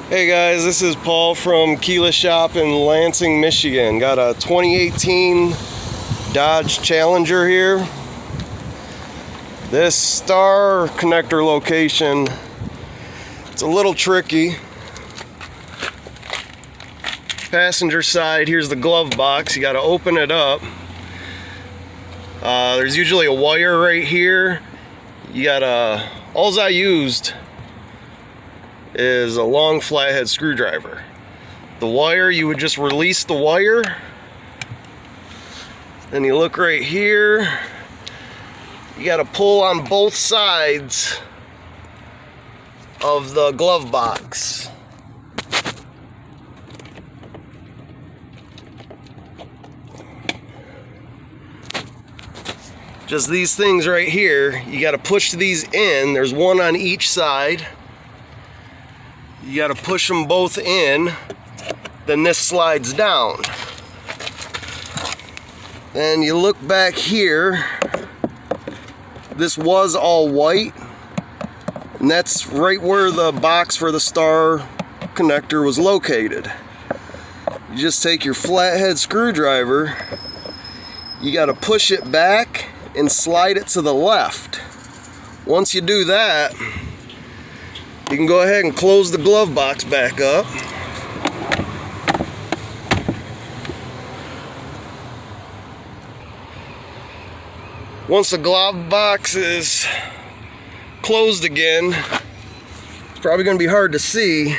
Hey guys, this is Paul from Keyless Shop in Lansing, Michigan. Got a 2018 Dodge Challenger here. This star connector location, it's a little tricky. Passenger side, here's the glove box. You got to open it up. There's usually a wire right here. All I used is a long flathead screwdriver. The wire, you would just release the wire. Then you look right here. You got to pull on both sides of the glove box. Just these things right here, you got to push these in. There's one on each side. You got to push them both in, then this slides down. Then you look back here, this was all white, and that's right where the box for the star connector was located. You just take your flathead screwdriver, you got to push it back and slide it to the left. Once you do that, you can go ahead and close the glove box back up. Once the glove box is closed again, it's probably going to be hard to see.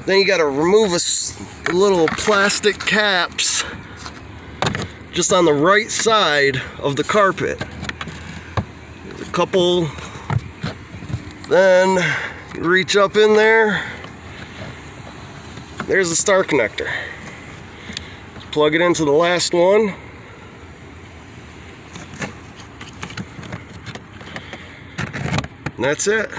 Then you got to remove a little plastic caps just on the right side of the carpet. There's a couple. Then reach up in there. There's the star connector. Just plug it into the last one. And that's it.